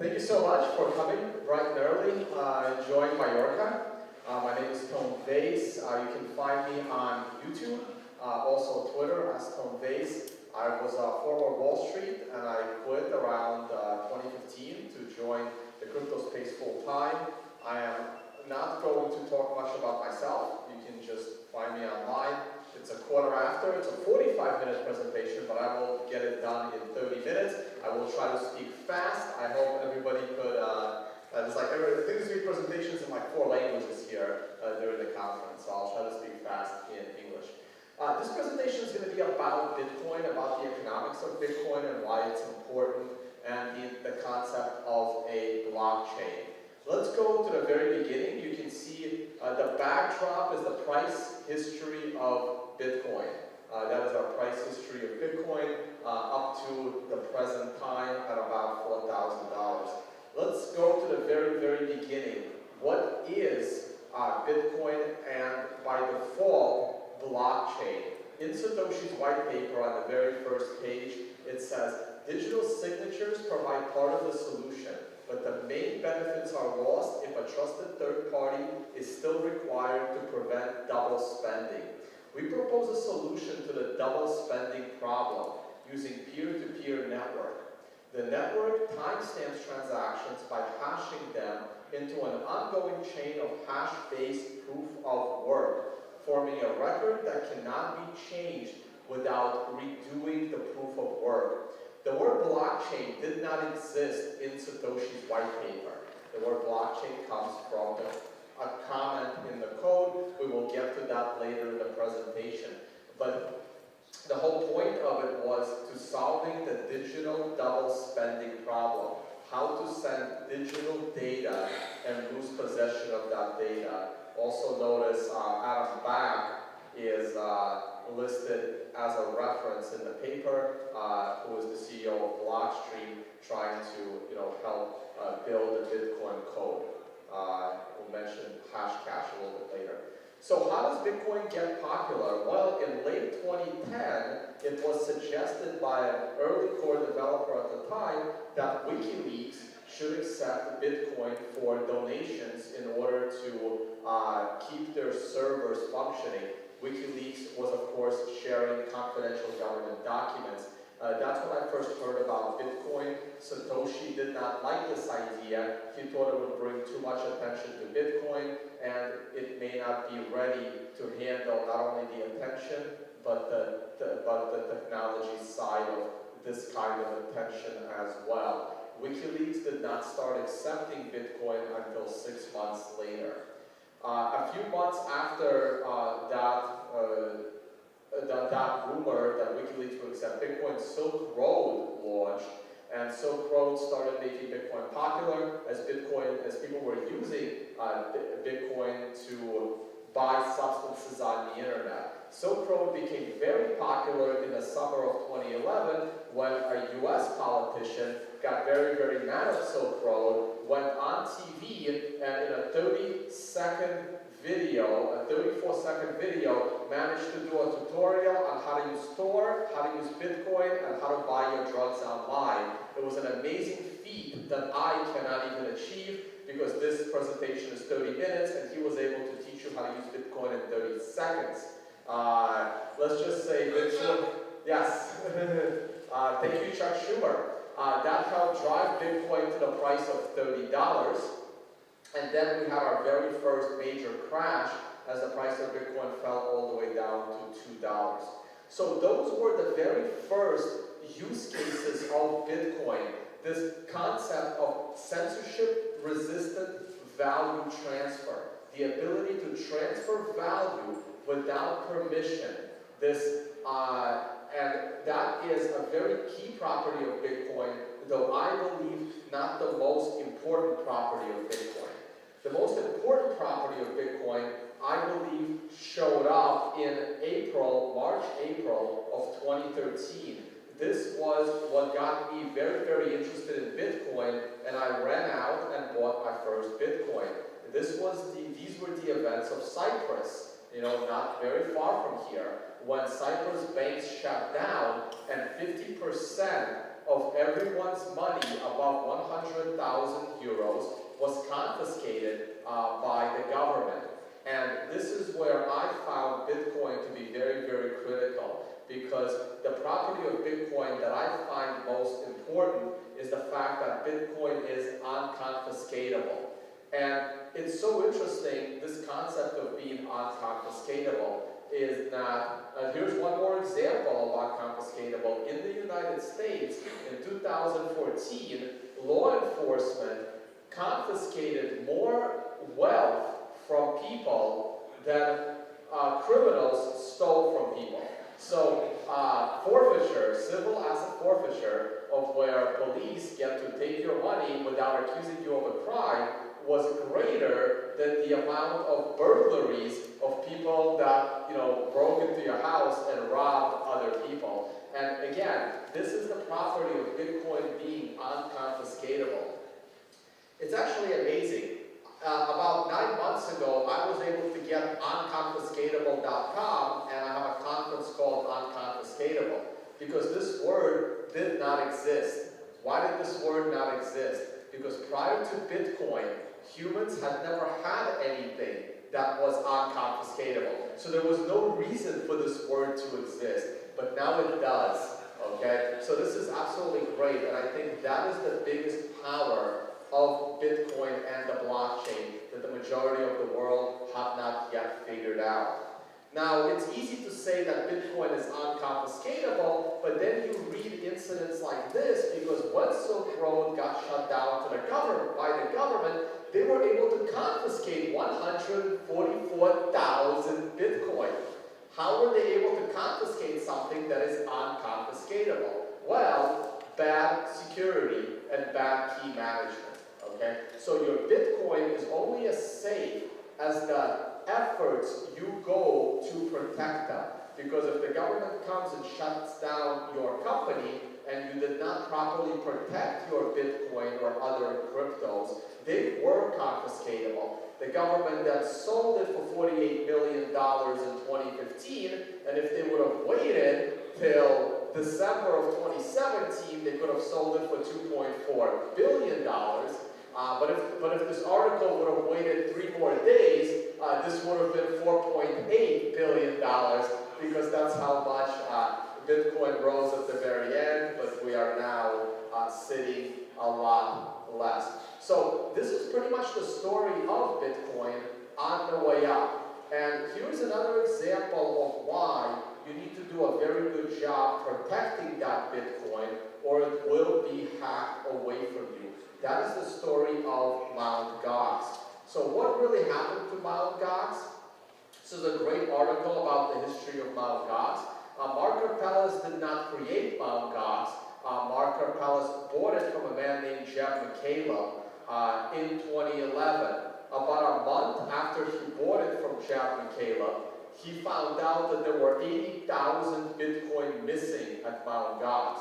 Thank you so much for coming bright and early, enjoying Mallorca. My name is Vays. You can find me on YouTube, also Twitter as Vays. I was a former Wall Street and I quit around 2015 to join the crypto space full time. I am not going to talk much about myself. You can just find me online. It's a quarter after. It's a 45-minute presentation, but I will get it done in 30 minutes. I will try to speak fast. I hope everybody could, it's like I think there's presentations in like 4 languages here during the conference, so I'll try to speak fast in English. This presentation is going to be about Bitcoin, about the economics of Bitcoin and why it's important, and the concept of a blockchain. Let's go to the very beginning. You can see the backdrop is the price history of Bitcoin. That is our price history of Bitcoin up to the present time at about $4,000. Let's go to the very, very beginning. What is Bitcoin and, by default, blockchain? In Satoshi's white paper on the very first page, it says, digital signatures provide part of the solution, but the main benefits are lost if a trusted third party is still required to prevent double spending. We propose a solution to the double spending problem using peer-to-peer network. The network timestamps transactions by hashing them into an ongoing chain of hash-based proof of work, forming a record that cannot be changed without redoing the proof of work. The word blockchain did not exist in Satoshi's white paper. The word blockchain comes from a comment in the code. We will get to that later in the presentation. But the whole point of it was to solving the digital double spending problem. How to send digital data and lose possession of that data. Also notice Adam Back is listed as a reference in the paper, who is the CEO of Blockstream, trying to help build the Bitcoin code. We'll mention Hashcash a little bit later. So how does Bitcoin get popular? Well, in late 2010, it was suggested by an early core developer at the time that WikiLeaks should accept Bitcoin for donations in order to keep their servers functioning. WikiLeaks was, of course, sharing confidential government documents. That's when I first heard about Bitcoin. Satoshi did not like this idea. He thought it would bring too much attention to Bitcoin, and it may not be ready to handle not only the attention, but the technology side of this kind of attention as well. WikiLeaks did not start accepting Bitcoin until 6 months later. A few months after that rumor that WikiLeaks would accept Bitcoin, Silk Road launched, and Silk Road started making Bitcoin popular as people were using Bitcoin to buy substances on the internet. Silk Road became very popular in the summer of 2011 when a US politician got very, very mad at Silk Road, went on TV, and in a 34-second video, managed to do a tutorial on how to use Tor, how to use Bitcoin, and how to buy your drugs online. It was an amazing feat that I cannot even achieve because this presentation is 30 minutes, and he was able to teach you how to use Bitcoin in 30 seconds. Let's just say Bitcoin, yes. Thank you, Chuck Schumer. That helped drive Bitcoin to the price of $30. And then we had our very first major crash as the price of Bitcoin fell all the way down to $2. So those were the very first use cases of Bitcoin. This concept of censorship-resistant value transfer. The ability to transfer value without permission. And that is a very key property of Bitcoin, though I believe not the most important property of Bitcoin. The most important property of Bitcoin, I believe, showed up in March, April of 2013. This was what got me very, very interested in Bitcoin, and I ran out and bought my first Bitcoin. These were the events of Cyprus, not very far from here, when Cyprus banks shut down and 50% of everyone's money above 100,000 euros was confiscated by the government. And this is where I found Bitcoin to be very, very critical, because the property of Bitcoin that I find most important is the fact that Bitcoin is unconfiscatable. And it's so interesting, this concept of being unconfiscatable, is that, here's one more example of unconfiscatable. In the United States, in 2014, law enforcement confiscated more wealth from people than criminals stole from people. So forfeiture, civil asset forfeiture, of where police get to take your money without accusing you of a crime, was greater than the amount of burglaries of people that, you know, broke into your house and robbed other people. And again, this is the property of Bitcoin being unconfiscatable. It's actually amazing. About 9 months ago, I was able to get unconfiscatable.com, and I have a conference called Unconfiscatable, because this word did not exist. Why did this word not exist? Because prior to Bitcoin, humans had never had anything that was unconfiscatable. So there was no reason for this word to exist, but now it does, okay? So this is absolutely great, and I think that is the biggest power of Bitcoin and the blockchain that the majority of the world have not yet figured out. Now, it's easy to say that Bitcoin is unconfiscatable, but then you read incidents like this, because when Silk Road got shut down to the by the government, they were able to confiscate 144,000 Bitcoin. How were they able to confiscate something that is unconfiscatable? Well, bad security and bad key management. Okay? So your Bitcoin is only as safe as the efforts you go to protect them. Because if the government comes and shuts down your company and you did not properly protect your Bitcoin or other cryptos, they were confiscatable. The government then sold it for $48 million in 2015, and if they would have waited till December of 2017, they could have sold it for $2.4 billion. But if this article would have waited 3 more days, this would have been $4.8 billion, because that's how much Bitcoin rose at the very end, but we are now sitting a lot less. So this is pretty much the story of Bitcoin on the way up. And here's another example of why you need to do a very good job protecting that Bitcoin, or it will be hacked away from you. That is the story of Mt. Gox. So what really happened to Mt. Gox? This is a great article about the history of Mt. Gox. Mark Karpelès did not create Mt. Gox. Mark Karpelès bought it from a man named Jeb McCaleb in 2011. About a month after he bought it from Jeb McCaleb, he found out that there were 80,000 Bitcoin missing at Mt. Gox.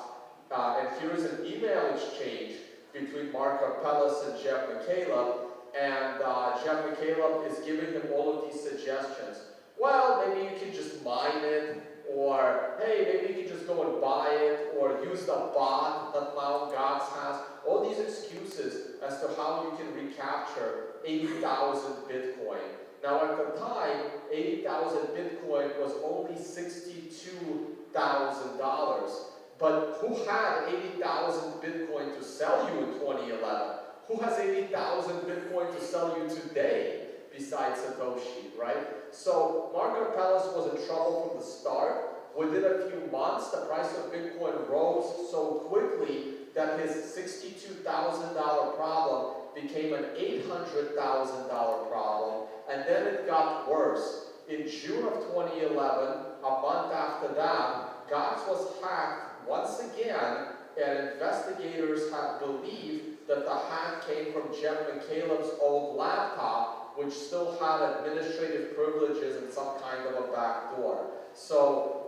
And here's an email exchange between Mark Karpelès and Jeb McCaleb, and Jeb McCaleb is giving him all of these suggestions. Well, maybe you can just mine it, or hey, maybe you can just go and buy it, or use the bot that Mt. Gox has. All these excuses as to how you can recapture 80,000 Bitcoin. Now at the time, 80,000 Bitcoin was only $62,000. But who had 80,000 Bitcoin to sell you in 2011? Who has 80,000 Bitcoin to sell you today besides Satoshi, right? So Mark Karpelès was in trouble from the start. Within a few months, the price of Bitcoin rose so quickly that his $62,000 problem became an $800,000 problem, and then it got worse. In June of 2011, a month after that, Gox was hacked once again, and investigators have believed that the hack came from Jeb McCaleb's old laptop, which still had administrative privileges and some kind of a backdoor. So,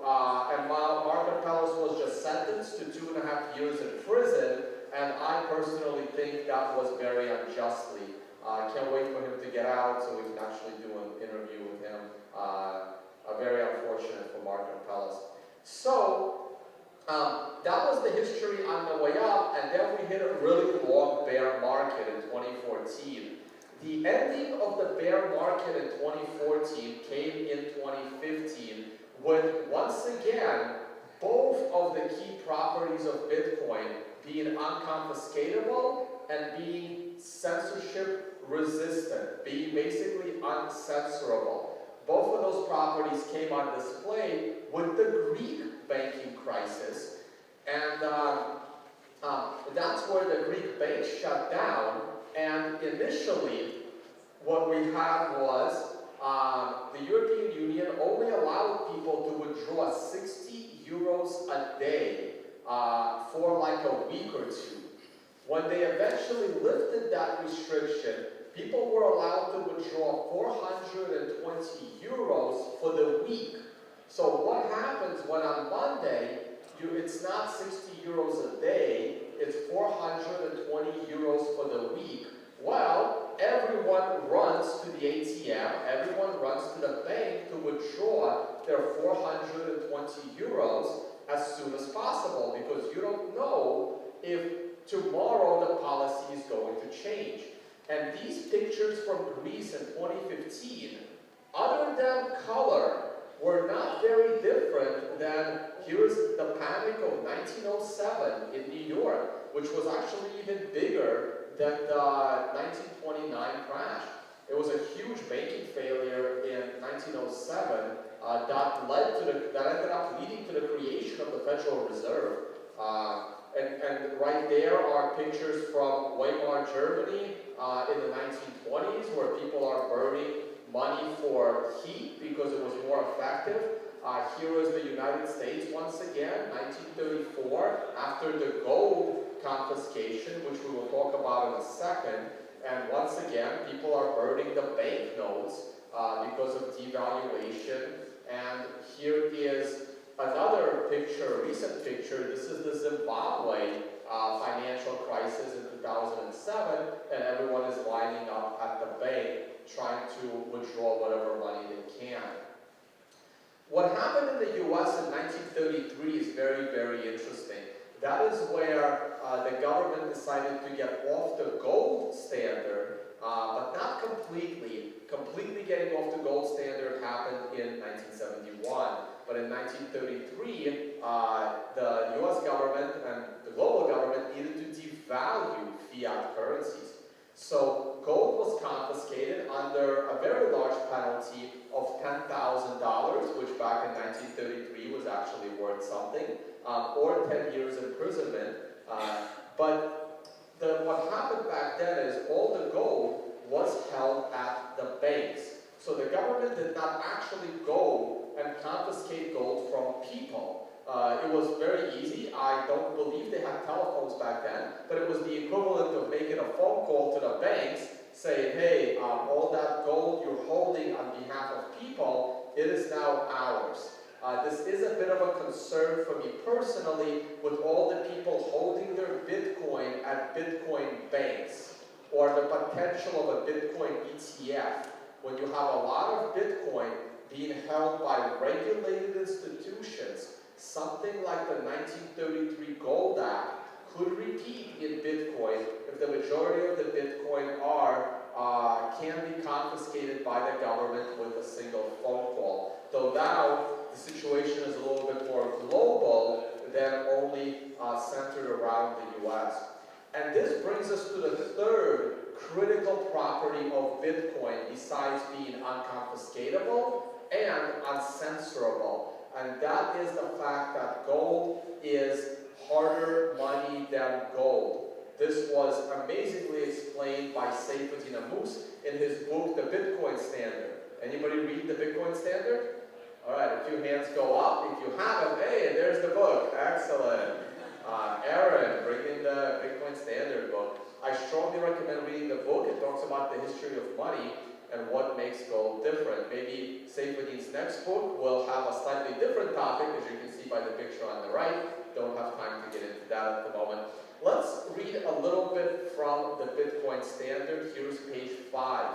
and Mark Karpelès was just sentenced to 2.5 years in prison, and I personally think that was very unjustly. I can't wait for him to get out so we can actually do an interview with him. Very unfortunate for Mark Karpelès. So, That was the history on the way up, and then we hit a really long bear market in 2014. The ending of the bear market in 2014 came in 2015 with, once again, both of the key properties of Bitcoin being unconfiscatable and being censorship resistant, being basically uncensorable. Both of those properties came on display with the Greek banking crisis, and that's where the Greek banks shut down. And initially, what we had was the European Union only allowed people to withdraw 60 euros a day for like a week or two. When they eventually lifted that restriction, people were allowed to withdraw 420 euros for the week. So what happens when on Monday, it's not 60 euros a day, it's 420 euros for the week? Well, everyone runs to the ATM, everyone runs to the bank to withdraw their 420 euros as soon as possible, because you don't know if tomorrow the policy is going to change. And these pictures from Greece in 2015, other than color, were not very different than here's the panic of 1907 in New York, which was actually even bigger than the 1929 crash. It was a huge banking failure in 1907 that ended up leading to the creation of the Federal Reserve. And right there are pictures from Weimar, Germany in the 1920s, where people are burning money for heat because it was more effective. Here is the United States once again, 1934, after the gold confiscation, which we will talk about in a second. And once again, people are burning the banknotes because of devaluation. And here is another picture, a recent picture. This is the Zimbabwe financial crisis in 2007, and everyone is lining up at the bank trying to withdraw whatever money they can. What happened in the US in 1933 is very, very interesting. That is where the government decided to get off the gold standard, but not completely. Completely getting off the gold standard happened in 1971. But in 1933, the US government and the global government needed to devalue fiat currencies. So gold was confiscated under a very large penalty of $10,000, which back in 1933 was actually worth something, or 10 years imprisonment. But what happened back then is all the gold was held at the banks. So the government did not actually go and confiscate gold from people. It was very easy. I don't believe they had telephones back then, but it was the equivalent of making a phone call to the banks saying, hey, all that gold you're holding on behalf of people, it is now ours. This is a bit of a concern for me personally with all the people holding their Bitcoin at Bitcoin banks, or the potential of a Bitcoin ETF. When you have a lot of Bitcoin being held by regulated institutions, something like the 1933 Gold Act could repeat in Bitcoin if the majority of the Bitcoin can be confiscated by the government with a single phone call. Though now the situation is a little bit more global than only centered around the US. And this brings us to the third critical property of Bitcoin besides being unconfiscatable and uncensorable. And that is the fact that gold is harder money than gold. This was amazingly explained by Seyfuddin Amous in his book, The Bitcoin Standard. Anybody read The Bitcoin Standard? All right, a few hands go up. If you haven't, hey, there's the book. Excellent. Aaron, bring in the Bitcoin Standard book. I strongly recommend reading the book. It talks about the history of money and what makes gold different. Maybe Seyfuddin's next book will have a slightly different topic, as you can see by the picture on the right. Don't have time to get into that at the moment. Let's read a little bit from the Bitcoin Standard. Here's page 5.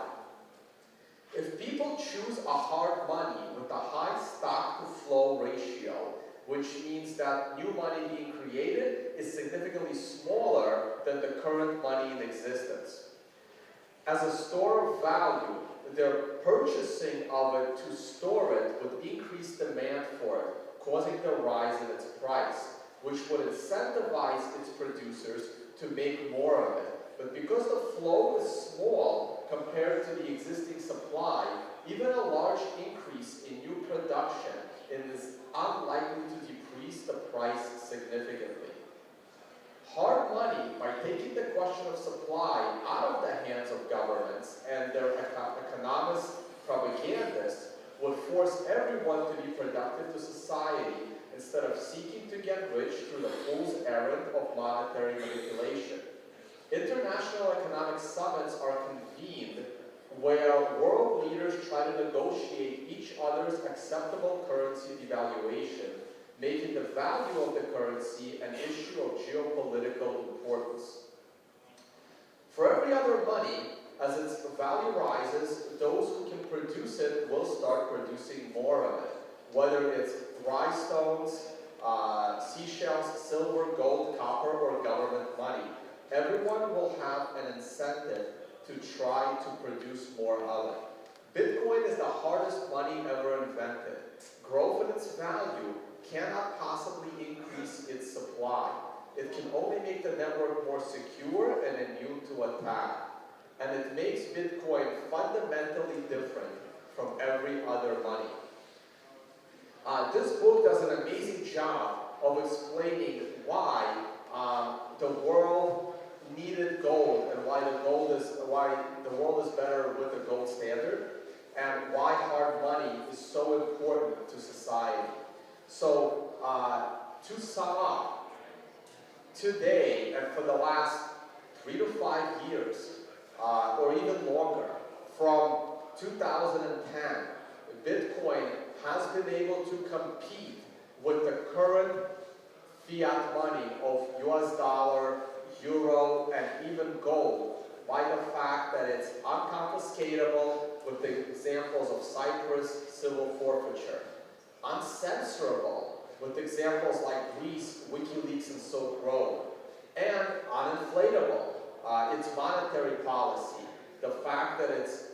If people choose a hard money with a high stock-to-flow ratio, which means that new money being created is significantly smaller than the current money in existence. As a store of value, their purchasing of it to store it would increase demand for it, causing the rise in its price, which would incentivize its producers to make more of it. But because the flow is small compared to the existing supply, even a large increase in new production is unlikely to decrease the price significantly. Hard money, by taking the question of supply out of the hands of governments and their economist propagandists, would force everyone to be productive to society instead of seeking to get rich through the fool's errand of monetary manipulation. International economic summits are convened where world leaders try to negotiate each other's acceptable currency devaluation, making the value of the currency an issue of geopolitical importance. For every other money, as its value rises, those who can produce it will start producing more of it, whether it's dry stones, seashells, silver, gold, copper, or government money. Everyone will have an incentive to try to produce more of it. Bitcoin is the hardest money ever invented. Growth in its value cannot possibly increase its supply. It can only make the network more secure and immune to attack. And it makes Bitcoin fundamentally different from every other money. This book does an amazing job of explaining why the world needed gold and why the world is better with the gold standard, and why hard money is so important to society. So, to sum up, today and for the last 3 to 5 years, or even longer, from 2010, Bitcoin has been able to compete with the current fiat money of US dollar, euro, and even gold by the fact that it's unconfiscatable with the examples of Cyprus civil forfeiture, uncensorable with examples like Greece, WikiLeaks, and Silk Road, and uninflatable, its monetary policy, the fact that it's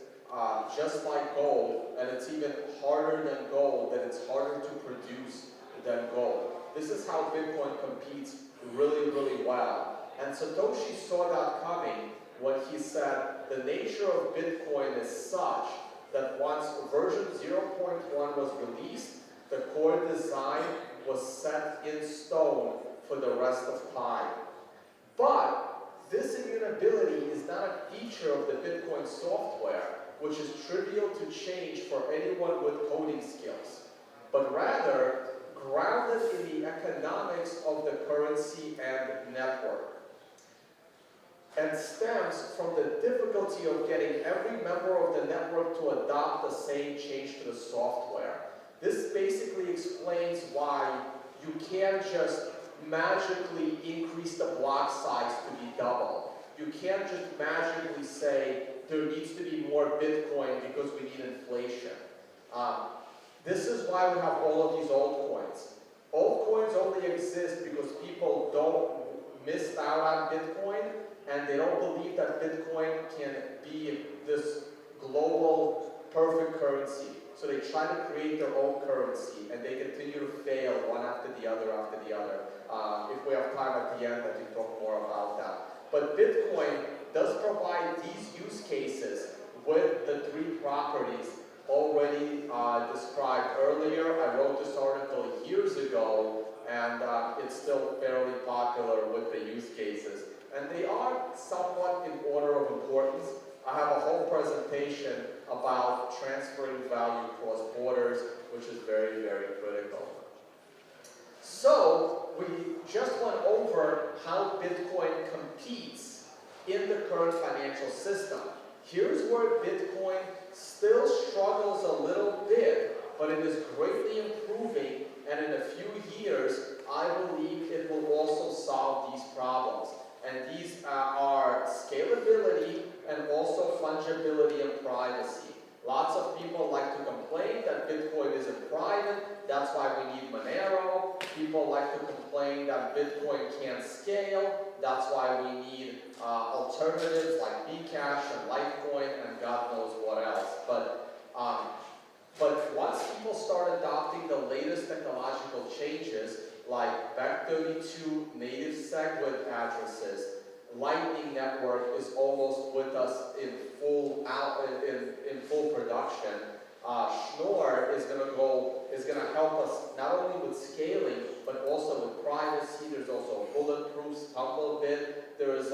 just like gold, and it's even harder than gold, that it's harder to produce than gold. This is how Bitcoin competes really, really well. And Satoshi saw that coming when he said the nature of Bitcoin is such that once version 0.1 was released, the core design was set in stone for the rest of time. But this immutability is not a feature of the Bitcoin software, which is trivial to change for anyone with coding skills, but rather grounded in the economics of the currency and network, and stems from the difficulty of getting every member of the network to adopt the same change to the software. This basically explains why you can't just magically increase the block size to be double. You can't just magically say there needs to be more Bitcoin because we need inflation. This is why we have all of these altcoins. Altcoins only exist because people don't miss out on Bitcoin, and they don't believe that Bitcoin can be this global perfect currency. So they try to create their own currency, and they continue to fail one after the other after the other. If we have time at the end, I can talk more about that. But Bitcoin does provide these use cases with the 3 properties already described earlier. I wrote this article years ago, and it's still fairly popular with the use cases. And they are somewhat in order of importance. I have a whole presentation about transferring value across borders, which is very, very critical. So, we just went over how Bitcoin competes in the current financial system. Here's where Bitcoin still struggles a little bit, but it is greatly improving, and in a few years, I believe it will also solve these problems. And these are scalability and also fungibility and privacy. Lots of people like to complain that Bitcoin isn't private. That's why we need Monero. People like to complain that Bitcoin can't scale. That's why we need alternatives like Bcash and Litecoin and God knows what else. But once people start adopting the latest technological changes, like Bech32 native SegWit addresses, Lightning Network is almost with us in full production. Schnorr is going to help us not only with scaling but also with privacy. There's also bulletproofs, Tumblebit. There's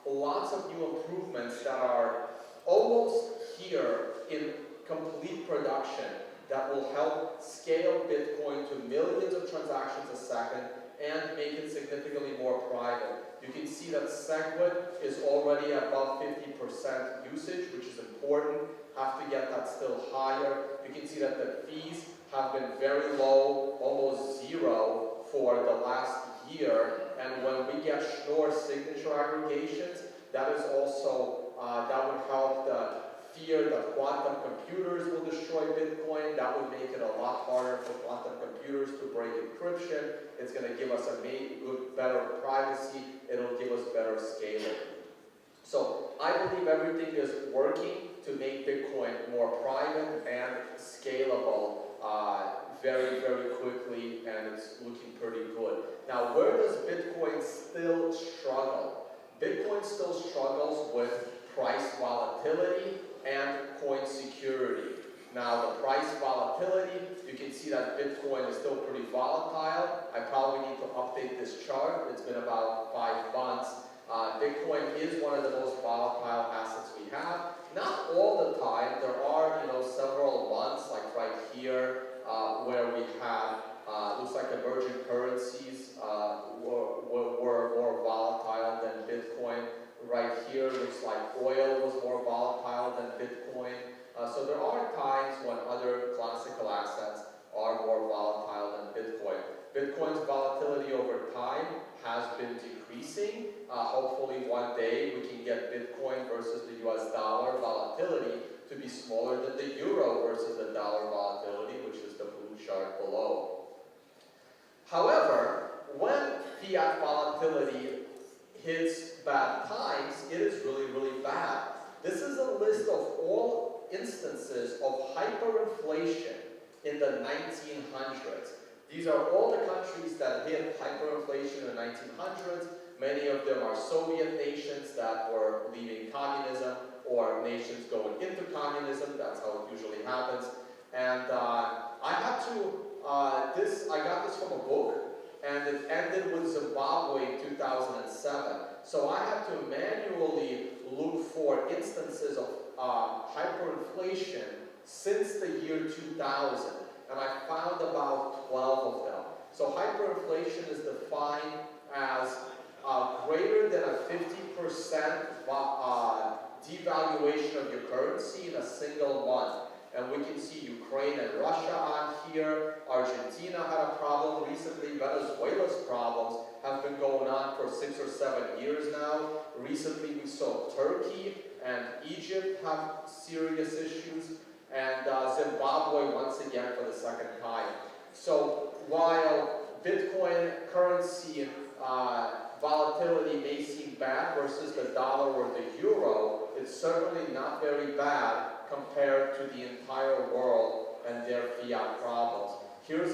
lots of new improvements that are almost here in complete production that will help scale Bitcoin to millions of transactions a second and make it significantly more private. You can see that SegWit is already above 50% usage, which is important. Have to get that still higher. You can see that the fees have been very low, almost zero for the last year. And when we get Schnorr signature aggregations, that is also, that would help the fear that quantum computers will destroy Bitcoin. That would make it a lot harder for quantum computers to break encryption. It's going to give us better privacy. It'll give us better scaling. So I believe everything is working to make Bitcoin more private and scalable very, very quickly, and it's looking pretty good. Now, where does Bitcoin still struggle? Bitcoin still struggles with price volatility and coin security. Now, the price volatility, you can see that Bitcoin is still pretty volatile. I probably need to update this chart. It's been about 5 months. Bitcoin is one of the most volatile assets we have. Not all the time. There are, several months, like right here, where we have, looks like emerging currencies were more volatile than Bitcoin. Right here, looks like oil was more volatile than Bitcoin. So there are times when other classical assets are more volatile than Bitcoin. Bitcoin's volatility over time has been decreasing. Hopefully one day we can get Bitcoin versus the US dollar volatility to be smaller than the euro versus the dollar volatility, which is the blue chart below. However, when fiat volatility hits bad times, it is really, really bad. This is a list of all instances of hyperinflation in the 1900s. These are all the countries that hit hyperinflation in the 1900s. Many of them are Soviet nations that were leaving communism, or nations going into communism. That's how it usually happens. And I got this from a book, and it ended with Zimbabwe in 2007. So I had to manually look for instances of hyperinflation since the year 2000, and I found about 12 of them. So hyperinflation is defined as greater than a 50% devaluation of your currency in a single month. And we can see Ukraine and Russia on here. Argentina had a problem recently. Venezuela's problems have been going on for 6 or 7 years now. Recently we saw Turkey and Egypt have serious issues, and Zimbabwe once again for the second time. So while Bitcoin currency volatility may seem bad versus the dollar or the euro, it's certainly not very bad compared to the entire world and their fiat problems. Here is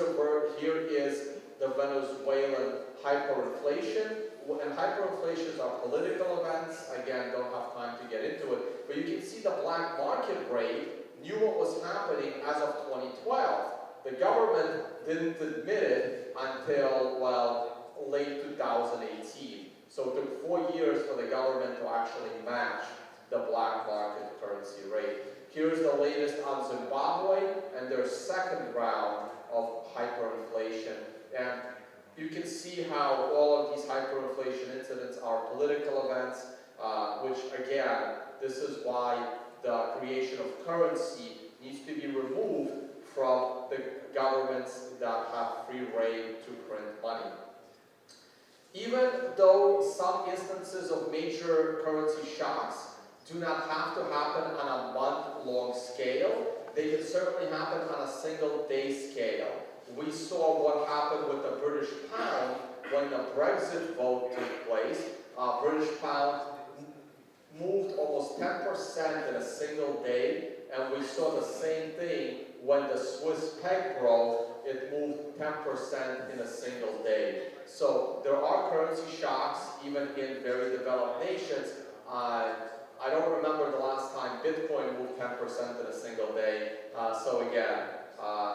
the Venezuelan hyperinflation, and hyperinflations are political events. Again, don't have time to get into it, but you can see the black market rate knew what was happening as of 2012. The government didn't admit it until, well, late 2018. So it took 4 years for the government to actually match the black market currency rate. Here's the latest on Zimbabwe and their second round of hyperinflation. And you can see how all of these hyperinflation incidents are political events, which again, this is why the creation of currency needs to be removed from the governments that have free rein to print money. Even though some instances of major currency shocks do not have to happen on a month-long scale. They can certainly happen on a single-day scale. We saw what happened with the British pound when the Brexit vote took place. British pound moved almost 10% in a single day, and we saw the same thing when the Swiss peg broke. It moved 10% in a single day. So there are currency shocks even in very developed nations. I don't remember the last time Bitcoin moved 10% in a single day.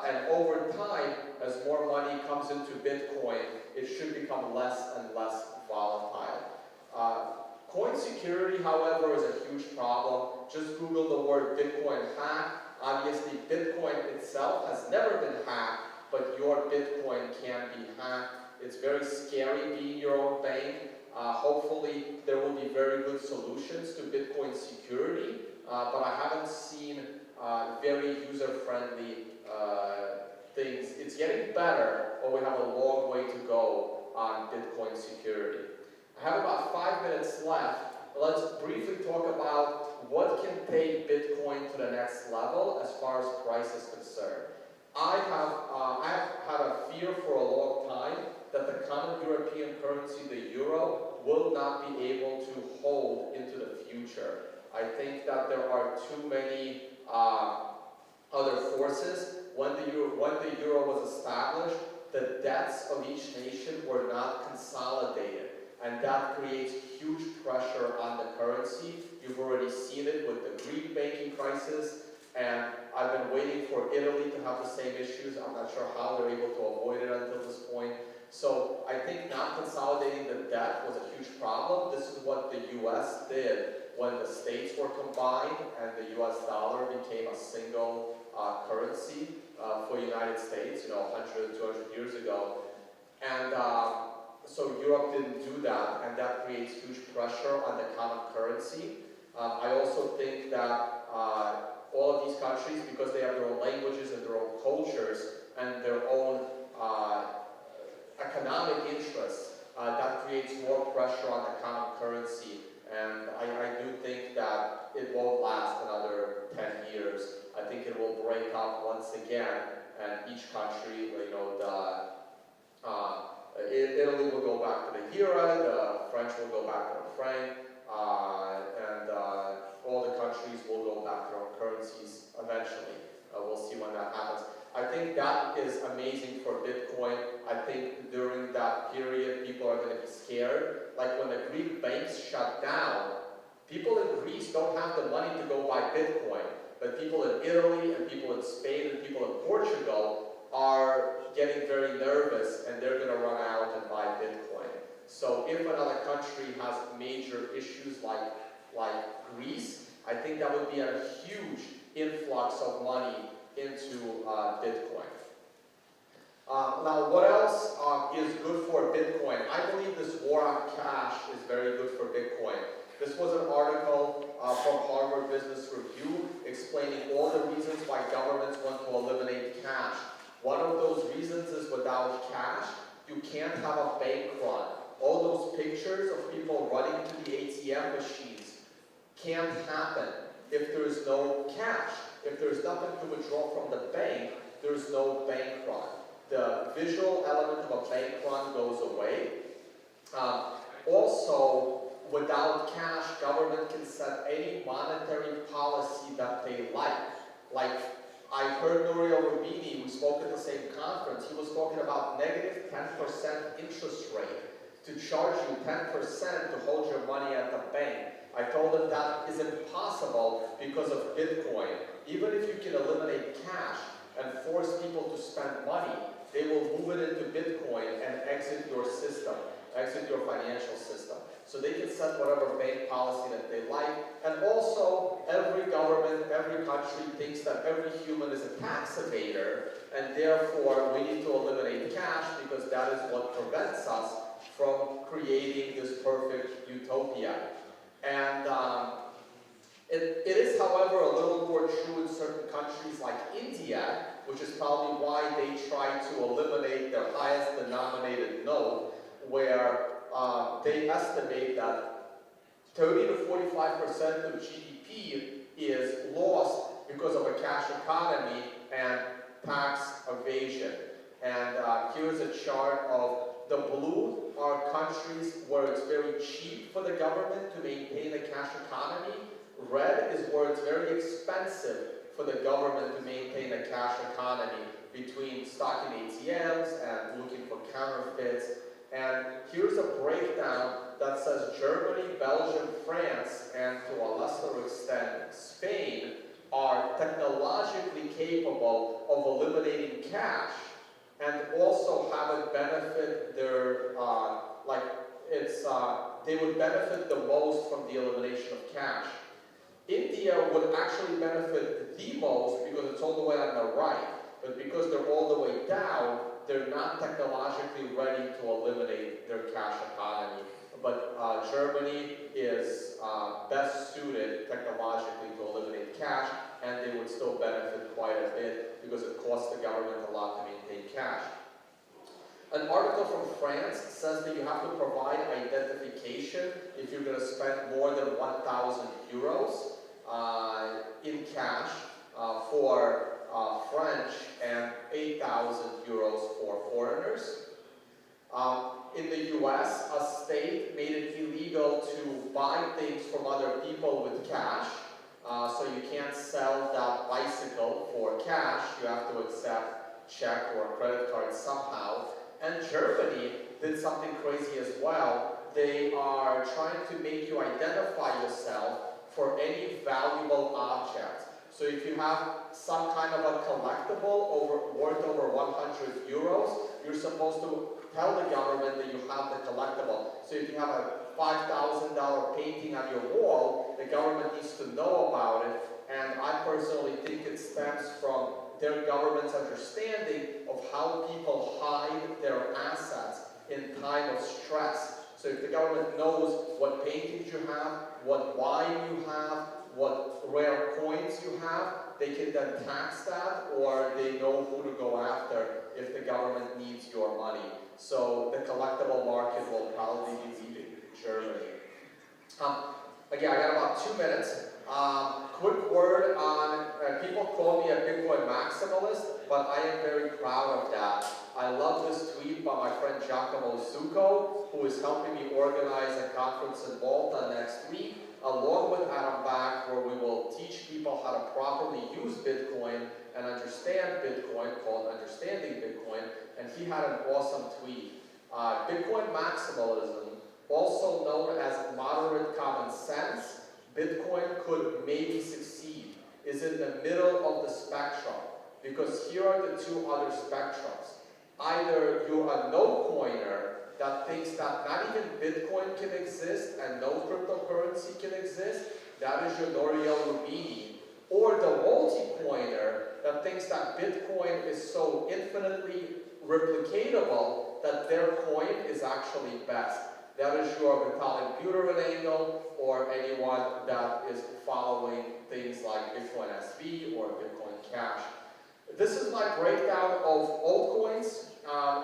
And over time, as more money comes into Bitcoin, it should become less and less volatile. Coin security, however, is a huge problem. Just Google the word Bitcoin hack. Obviously, Bitcoin itself has never been hacked, but your Bitcoin can be hacked. It's very scary being your own bank. Hopefully, there will be very good solutions to Bitcoin security, but I haven't seen very user-friendly things. It's getting better, but we have a long way to go on Bitcoin security. I have about 5 minutes left. Let's briefly talk about what can take Bitcoin to the next level as far as price is concerned. I have had a fear for a long time that the common European currency, the euro, will not be able to hold into the future. I think that there are too many other forces. When the euro was established, the debts of each nation were not consolidated, and that creates huge pressure on the currency. You've already seen it with the Greek banking crisis, and I've been waiting for Italy to have the same issues. I'm not sure how they're able to avoid it until this point. So I think not consolidating the debt was a huge problem. This is what the US did when the states were combined and the US dollar became a single currency for the United States, 100, 200 years ago. And so Europe didn't do that, and that creates huge pressure on the common currency. I also think that all of these countries, because they have their own languages and their own cultures and their own economic interests, that creates more pressure on the common currency. And I do think that it won't last another 10 years. I think it will break up once again, and each country, Italy will go back to the lira, the French will go back to the franc, and all the countries will go back to their own currencies eventually. We'll see when that happens. I think that is amazing for Bitcoin. I think during that period, people are going to be scared. Like when the Greek banks shut down, people in Greece don't have the money to go buy Bitcoin. But people in Italy and people in Spain and people in Portugal are getting very nervous, and they're going to run out and buy Bitcoin. So if another country has major issues like Greece, I think that would be a huge influx of money into Bitcoin. Now, what else is good for Bitcoin? I believe this war on cash is very good for Bitcoin. This was an article from Harvard Business Review explaining all the reasons why governments want to eliminate cash. One of those reasons is without cash, you can't have a bank run. All those pictures of people running to the ATM machines can't happen if there's no cash. If there's nothing to withdraw from the bank, there's no bank run. The visual element of a bank run goes away. Also, without cash, government can set any monetary policy that they like. Like, I heard Nouriel Roubini, who spoke at the same conference, he was talking about negative 10% interest rate to charge you 10% to hold your money at the bank. I told him that is impossible because of Bitcoin. Even if you can eliminate cash and force people to spend money, they will move it into Bitcoin and exit your system, exit your financial system. So they can set whatever bank policy that they like. And also, every government, every country thinks that every human is a tax evader, and therefore we need to eliminate cash because that is what prevents us from creating this perfect utopia. And it is, however, a little more true in certain countries like India, which is probably why they try to eliminate their highest denominated note, where they estimate that 30 to 45% of GDP is lost because of a cash economy and tax evasion. And here's a chart of the blue are countries where it's very cheap for the government to maintain a cash economy. Red is where it's very expensive for the government to maintain a cash economy, between stocking ATMs and looking for counterfeits. And here's a breakdown that says Germany, Belgium, France, and to a lesser extent Spain are technologically capable of eliminating cash and also have it benefit their, they would benefit the most from the elimination of cash. India would actually benefit the most because it's all the way on the right, but because they're all the way down, they're not technologically ready to eliminate their cash economy. But Germany is best suited technologically to eliminate cash, and they would still benefit quite a bit because it costs the government a lot to maintain cash. An article from France says that you have to provide identification if you're going to spend more than 1,000 euros in cash for French and 8,000 euros for foreigners. In the US, a state made it illegal to buy things from other people with cash. So you can't sell that bicycle for cash. You have to accept check or credit card somehow. And Germany did something crazy as well. They are trying to make you identify yourself for any valuable object. So if you have some kind of a collectible worth over 100 euros, you're supposed to tell the government that you have the collectible. So if you have a $5,000 painting on your wall, the government needs to know about it. And I personally think it stems from their government's understanding of how people hide their assets in time of stress. So if the government knows what paintings you have, what wine you have, what rare coins you have, they can then tax that, or they know who to go after if the government needs your money. So the collectible market will probably be leaving Germany. Again, I got about 2 minutes. Quick word on, people call me a Bitcoin maximalist, but I am very proud of that. I love this tweet by my friend Giacomo Zucco, who is helping me organize a conference in Malta next week, along with Adam Back, where we will teach people how to properly use Bitcoin and understand Bitcoin, called Understanding Bitcoin, and he had an awesome tweet. Bitcoin maximalism, also known as moderate common sense, Bitcoin could maybe succeed, is in the middle of the spectrum, because here are the two other spectrums. Either you're a no-coiner that thinks that not even Bitcoin can exist and no cryptocurrency can exist, that is your Nouriel Roubini, or the multi-coiner that thinks that Bitcoin is so infinitely replicatable that their coin is actually best. That is your Vitalik Buterin or anyone that is following things like Bitcoin SV or Bitcoin Cash. This is my breakdown of altcoins.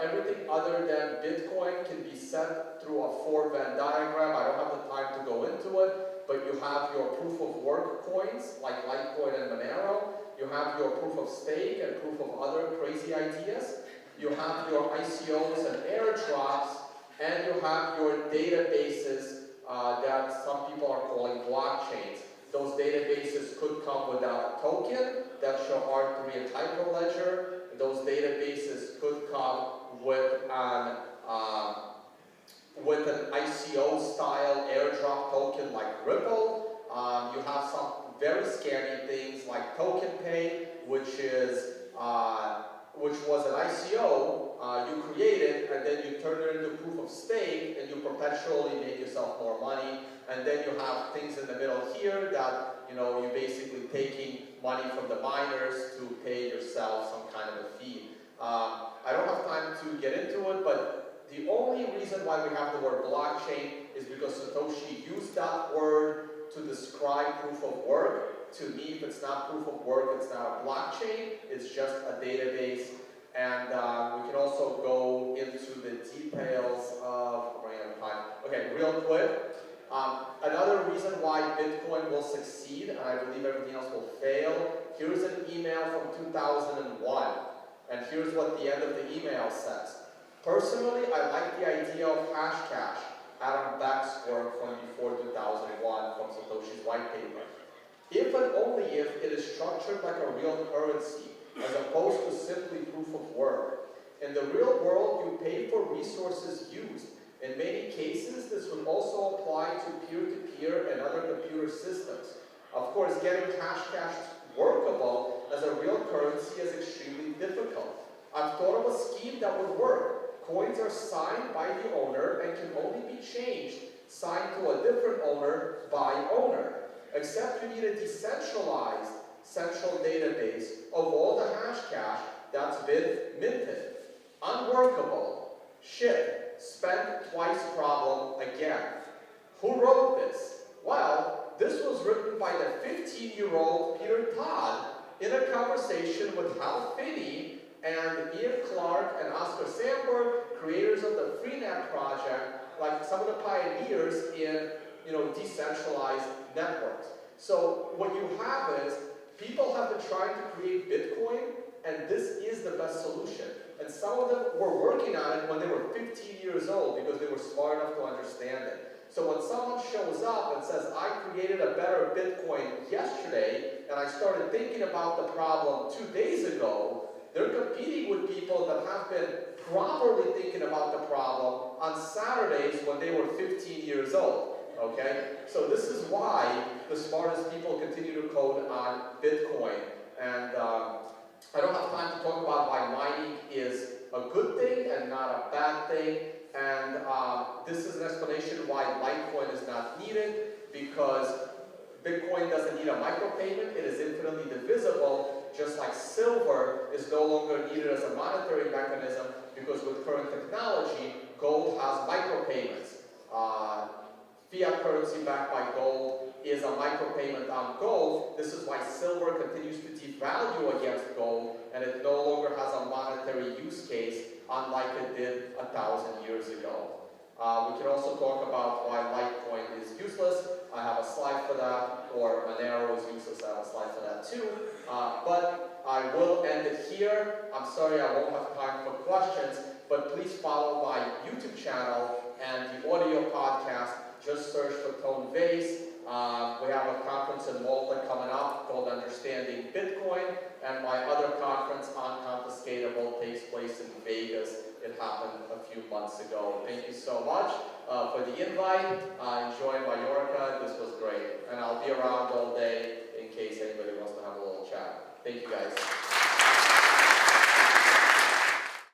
Everything other than Bitcoin can be set through a 4-Venn diagram. I don't have the time to go into it, but you have your proof of work coins like Litecoin and Monero. You have your proof of stake and proof of other crazy ideas. You have your ICOs and airdrops, and you have your databases that some people are calling blockchains. Those databases could come without a token. That's your R3 and Hyperledger. Those databases could come with an ICO-style airdrop token like Ripple. You have some very scary things like Token Pay, which was an ICO you created, and then you turn it into proof of stake, and you perpetually make yourself more money. And then you have things in the middle here that, you're basically taking money from the miners to pay yourself some kind of a fee. I don't have time to get into it, but the only reason why we have the word blockchain is because Satoshi used that word to describe proof of work. To me, if it's not proof of work, it's not a blockchain, it's just a database. And we can also go into the details of, I'm running out of time. Okay, real quick. Another reason why Bitcoin will succeed, and I believe everything else will fail, here's an email from 2001, and here's what the end of the email says. Personally, I like the idea of Hashcash, Adam Back's work from before 2001 from Satoshi's white paper. If and only if it is structured like a real currency, as opposed to simply proof of work. In the real world, you pay for resources used. In many cases, this would also apply to peer-to-peer and other computer systems. Of course, getting Hashcash workable as a real currency is extremely difficult. I've thought of a scheme that would work. Coins are signed by the owner and can only be changed, signed to a different owner by owner. Except you need a decentralized central database of all the Hashcash that's been minted. Unworkable. Shit. Spend twice problem again. Who wrote this? Well, this was written by the 15-year-old Peter Todd in a conversation with Hal Finney and Ian Clark and Oscar Sandberg, creators of the Freenet project, like some of the pioneers in decentralized networks. So what you have is people have been trying to create Bitcoin, and this is the best solution. And some of them were working on it when they were 15 years old because they were smart enough to understand it. So when someone shows up and says, I created a better Bitcoin yesterday, and I started thinking about the problem 2 days ago, they're competing with people that have been properly thinking about the problem on Saturdays when they were 15 years old. Okay? So this is why the smartest people continue to code on Bitcoin. And I don't have time to talk about why mining is a good thing and not a bad thing. And this is an explanation why Litecoin is not needed, because Bitcoin doesn't need a micropayment. It is infinitely divisible, just like silver is no longer needed as a monetary mechanism, because with current technology, gold has micropayments. Fiat currency backed by gold is a micropayment on gold. This is why silver continues to devalue against gold, and it no longer has a monetary use case, unlike it did 1,000 years ago. We can also talk about why Litecoin is useless. I have a slide for that, or Monero is useless. I have a slide for that too. But I will end it here. I'm sorry I won't have time for questions, but please follow my YouTube channel and the audio podcast. Just search for Tone Vays. We have a conference in Malta coming up called Understanding Bitcoin, and my other conference, Unconfiscatable, takes place in Vegas. It happened a few months ago. Thank you so much for the invite. Enjoy Mallorca. This was great. And I'll be around all day in case anybody wants to have a little chat. Thank you guys.